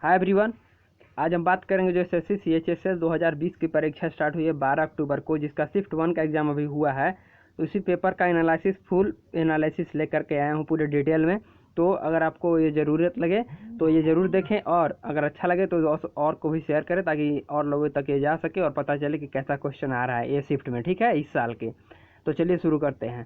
Hi everyone, आज हम बात करेंगे जो एसएससी सीएचएसएल 2020 की परीक्षा स्टार्ट हुई है 12 अक्टूबर को, जिसका शिफ्ट 1 का एग्जाम अभी हुआ है। तो इसी पेपर का एनालिसिस, फुल एनालिसिस लेकर के आया हूँ पूरे डिटेल में। तो अगर आपको ये ज़रूरत लगे तो ये ज़रूर देखें, और अगर अच्छा लगे तो और को भी शेयर करें ताकि और लोगों तक ये जा सके और पता चले कि कैसा क्वेश्चन आ रहा है ये शिफ्ट में, ठीक है, इस साल के। तो चलिए शुरू करते हैं।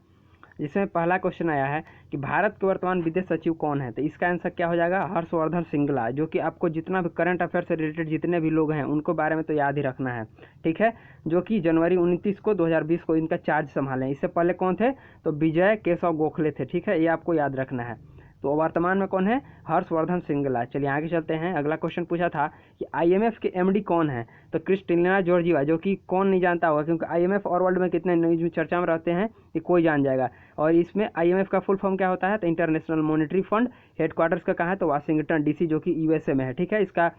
जिसमें पहला क्वेश्चन आया है कि भारत के वर्तमान विदेश सचिव कौन है। तो इसका आंसर क्या हो जाएगा, हर्षवर्धन श्रृंगला, जो कि आपको जितना भी करंट अफेयर से रिलेटेड जितने भी लोग हैं उनको बारे में तो याद ही रखना है, ठीक है। जो कि जनवरी 29 को 2020 को इनका चार्ज संभाले। इससे पहले कौन थे, तो विजय केशव गोखले थे, ठीक है, ये आपको याद रखना है। तो वर्तमान में कौन है, हर्षवर्धन श्रृंगला। चलिए आगे चलते हैं। अगला क्वेश्चन पूछा था कि आईएमएफ के एमडी कौन है। तो क्रिस्टलिना जॉर्जिवा, जो कि कौन नहीं जानता होगा, क्योंकि आईएमएफ और वर्ल्ड में कितने न्यूज में चर्चा में रहते हैं कि कोई जान जाएगा। और इसमें आईएमएफ का फुल फॉर्म क्या होता है, तो इंटरनेशनल मॉनेटरी फंड। हेडक्वार्टर्स का कहाँ है, तो वाशिंगटन डीसी, जो कि यूएसए में है, ठीक है। इसका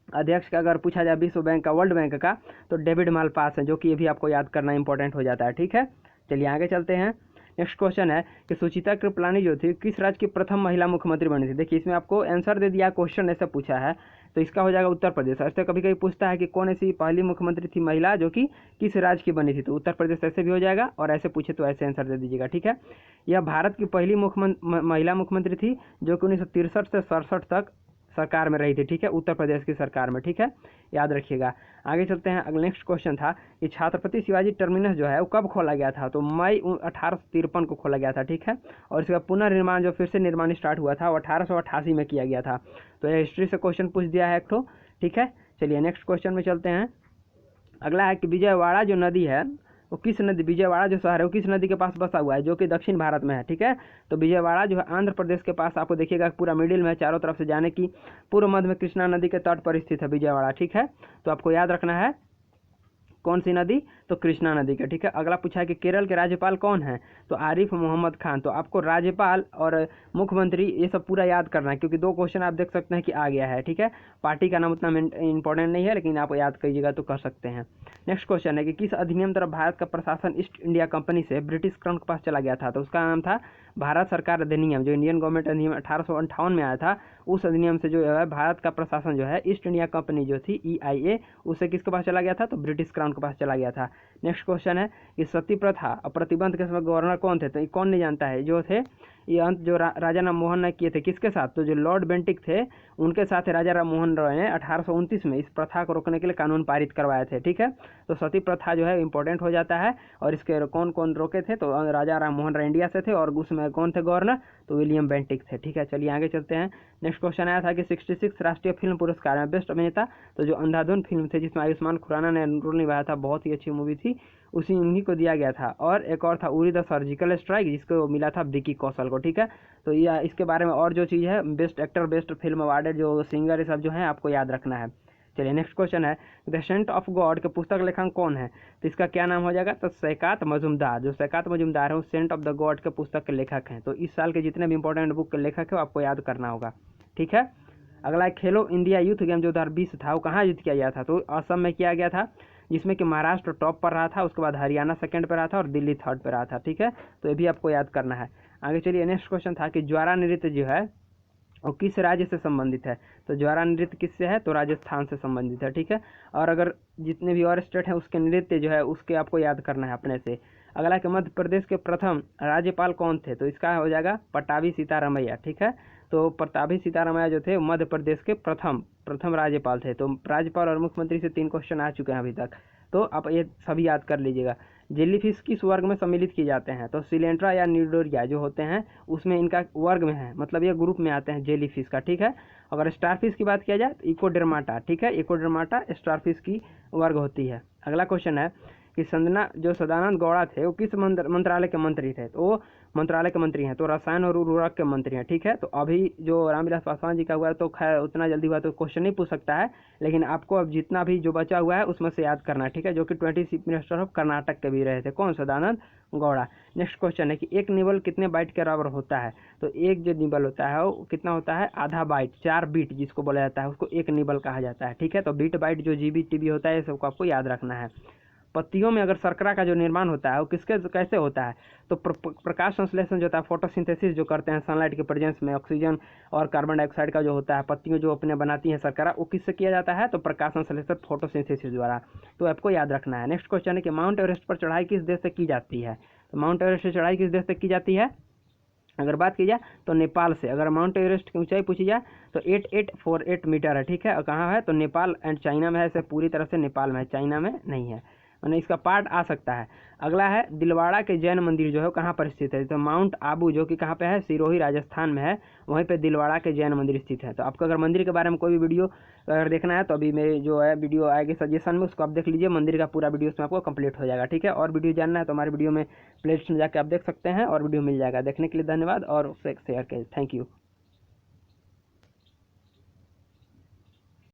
अध्यक्ष का अगर पूछा जाए विश्व बैंक का, वर्ल्ड बैंक का, तो डेविड मालपास है, जो कि ये भी आपको याद करना इंपॉर्टेंट हो जाता है, ठीक है। चलिए आगे चलते हैं। नेक्स्ट क्वेश्चन है कि सुचिता कृपलानी जो थी किस राज्य की प्रथम महिला मुख्यमंत्री बनी थी। देखिए इसमें आपको आंसर दे दिया, क्वेश्चन ऐसे पूछा है, तो इसका हो जाएगा उत्तर प्रदेश। ऐसे कभी कभी पूछता है कि कौन ऐसी पहली मुख्यमंत्री थी महिला जो कि किस राज्य की बनी थी, तो उत्तर प्रदेश ऐसे भी हो जाएगा, और ऐसे पूछे तो ऐसे आंसर दे दीजिएगा, ठीक है। यह भारत की पहली महिला मुख्यमंत्री थी जो कि 1963 से 67 तक सरकार में रही थी, ठीक है, उत्तर प्रदेश की सरकार में, ठीक है, याद रखिएगा। आगे चलते हैं। अगला नेक्स्ट क्वेश्चन था कि छत्रपति शिवाजी टर्मिनस जो है वो कब खोला गया था। तो मई 1853 को खोला गया था, ठीक है। और इसका पुनर्निर्माण जो फिर से निर्माण स्टार्ट हुआ था वो 1888 में किया गया था। तो ये हिस्ट्री से क्वेश्चन पूछ दिया है एक ठो, ठीक है। चलिए नेक्स्ट क्वेश्चन में चलते हैं। अगला है कि विजयवाड़ा जो नदी है वो किस नदी, विजयवाड़ा जो शहर है वो किस नदी के पास बसा हुआ है, जो कि दक्षिण भारत में है, ठीक है। तो विजयवाड़ा जो है आंध्र प्रदेश के पास, आपको देखिएगा पूरा मिडिल में, चारों तरफ से जाने की पूर्व मध्य में कृष्णा नदी के तट पर स्थित है विजयवाड़ा, ठीक है। तो आपको याद रखना है कौन सी नदी, तो कृष्णा नदी का, ठीक है। अगला पूछा है कि केरल के राज्यपाल कौन है, तो आरिफ मोहम्मद खान। तो आपको राज्यपाल और मुख्यमंत्री ये सब पूरा याद करना है, क्योंकि दो क्वेश्चन आप देख सकते हैं कि आ गया है, ठीक है। पार्टी का नाम उतना इंपॉर्टेंट नहीं है, लेकिन आप याद करिएगा तो कर सकते हैं। नेक्स्ट क्वेश्चन है कि किस अधिनियम तरफ भारत का प्रशासन ईस्ट इंडिया कंपनी से ब्रिटिश क्राउन के पास चला गया था। तो उसका नाम था भारत सरकार अधिनियम, जो इंडियन गवर्नमेंट अधिनियम 1858 में आया था। उस अधिनियम से जो है भारत का प्रशासन जो है ईस्ट इंडिया कंपनी जो थी EIA, उससे किसके पास चला गया था, तो ब्रिटिश क्राउन के पास चला गया था। नेक्स्ट क्वेश्चन है कि सती प्रथा और प्रतिबंध के समय गवर्नर कौन थे। तो ये कौन नहीं जानता है, जो थे ये अंत जो राजा राम मोहन ने किए थे, किसके साथ, तो जो लॉर्ड बेंटिक थे उनके साथ राजा राम मोहन रॉय ने 1829 में इस प्रथा को रोकने के लिए कानून पारित करवाए थे, ठीक है। तो सती प्रथा जो है इंपॉर्टेंट हो जाता है, और इसके कौन कौन रोके थे, तो राजा राम मोहन रॉय इंडिया से थे, और उसमें कौन थे गवर्नर, तो विलियम बेंटिक थे, ठीक है। चलिए आगे चलते हैं। नेक्स्ट क्वेश्चन आया था कि 66 राष्ट्रीय फिल्म पुरस्कार में बेस्ट अभिनेता, तो जो अंधाधुन फिल्म थी जिसमें आयुष्मान खुराना ने रोल निभाया था, बहुत ही अच्छी मूवी थी, उन्हीं को दिया गया था। और एक और था उरी द सर्जिकल स्ट्राइक, जिसको मिला था विकी कौशल को, ठीक है। तो ये इसके बारे में और जो चीज़ है, best actor, best film awarded जो सिंगर, ये सब जो है आपको याद रखना है। चलिए नेक्स्ट क्वेश्चन है द सेंट ऑफ गॉड के पुस्तक लेखक कौन है। तो इसका क्या नाम हो जाएगा, तो शैकात मजुमदार। जो शैकात मजुमदार है वो सेंट ऑफ द गॉड के पुस्तक के लेखक हैं। तो इस साल के जितने भी इंपॉर्टेंट बुक के लेखक है आपको याद करना होगा, ठीक है। अगला खेलो इंडिया यूथ गेम जो 2020 था वो कहाँ आयोजित किया गया था, तो असम में किया गया था, जिसमें कि महाराष्ट्र टॉप पर रहा था, उसके बाद हरियाणा सेकंड पर रहा था, और दिल्ली थर्ड पर रहा था, ठीक है। तो ये भी आपको याद करना है। आगे चलिए नेक्स्ट क्वेश्चन था कि ज्वारा नृत्य जो है वो किस राज्य से संबंधित है। तो ज्वारा नृत्य किससे है, तो राजस्थान से संबंधित है, ठीक है। और अगर जितने भी और स्टेट हैं उसके नृत्य जो है उसके आपको याद करना है अपने से। अगला कि मध्य प्रदेश के प्रथम राज्यपाल कौन थे, तो इसका हो जाएगा पट्टाभी सीतारमैया, ठीक है। तो पट्टाभी सीतारमैया जो थे मध्य प्रदेश के प्रथम राज्यपाल थे। तो राज्यपाल और मुख्यमंत्री से 3 क्वेश्चन आ चुके हैं अभी तक, तो आप ये सभी याद कर लीजिएगा। जेलीफिश किस वर्ग में सम्मिलित किए जाते हैं, तो सिलेंट्रा या न्यूडोरिया जो होते हैं उसमें इनका वर्ग में है, मतलब ये ग्रुप में आते हैं जेलीफिश का, ठीक है। अगर स्टारफिश की बात किया जाए तो इकोडर्माटा, ठीक है, इकोडर्माटा स्टारफिश की वर्ग होती है। अगला क्वेश्चन है कि सदानंद गौड़ा थे वो किस मंत्रालय के मंत्री थे। तो वो मंत्रालय के मंत्री हैं, तो रसायन और उर्वरक के मंत्री हैं, ठीक है। तो अभी जो रामविलास पासवान जी का हुआ है तो खैर उतना जल्दी हुआ तो क्वेश्चन नहीं पूछ सकता है, लेकिन आपको अब जितना भी जो बचा हुआ है उसमें से याद करना है, ठीक है। जो कि 20 चीफ मिनिस्टर ऑफ कर्नाटक के भी रहे थे, कौन, सदानंद गौड़ा। नेक्स्ट क्वेश्चन है कि एक निबल कितने बाइट के बराबर होता है। तो एक जो निबल होता है वो कितना होता है, आधा बाइट, 4 बीट जिसको बोला जाता है उसको एक निबल कहा जाता है, ठीक है। तो बीट बाइट जो GB TB होता है ये सबको आपको याद रखना है। पत्तियों में अगर शर्करा का जो निर्माण होता है वो किसके कैसे होता है, तो प्रकाश संश्लेषण जो होता है, फोटोसिंथेसिस जो करते हैं सनलाइट के प्रेजेंस में, ऑक्सीजन और कार्बन डाइऑक्साइड का जो होता है, पत्तियों जो अपने बनाती हैं शर्करा, वो किससे किया जाता है, तो प्रकाश संश्लेषण फोटोसिंथेसिस द्वारा। तो आपको याद रखना है। नेक्स्ट क्वेश्चन है कि माउंट एवरेस्ट पर चढ़ाई किस देश से की जाती है, तो माउंट एवरेस्ट से चढ़ाई किस देश से की जाती है, अगर बात की जाए तो नेपाल से। अगर माउंट एवरेस्ट की ऊंचाई पूछी जाए तो 8848 मीटर है, ठीक है, और कहाँ है, तो नेपाल एंड चाइना में है, इसे पूरी तरह से नेपाल में है, चाइना में नहीं है, मैंने इसका पार्ट आ सकता है। अगला है दिलवाड़ा के जैन मंदिर जो है कहाँ पर स्थित है, तो माउंट आबू जो कि कहाँ पे है, सिरोही राजस्थान में है, वहीं पे दिलवाड़ा के जैन मंदिर स्थित है। तो आपको अगर मंदिर के बारे में कोई भी वीडियो अगर देखना है तो अभी मेरे जो है वीडियो आएगी सजेशन में, उसको आप देख लीजिए, मंदिर का पूरा वीडियो उसमें आपको कंप्लीट हो जाएगा, ठीक है। और वीडियो जानना है तो हमारे वीडियो में प्लेलिस्ट में जाकर आप देख सकते हैं और वीडियो मिल जाएगा। देखने के लिए धन्यवाद और शेयर करें, थैंक यू।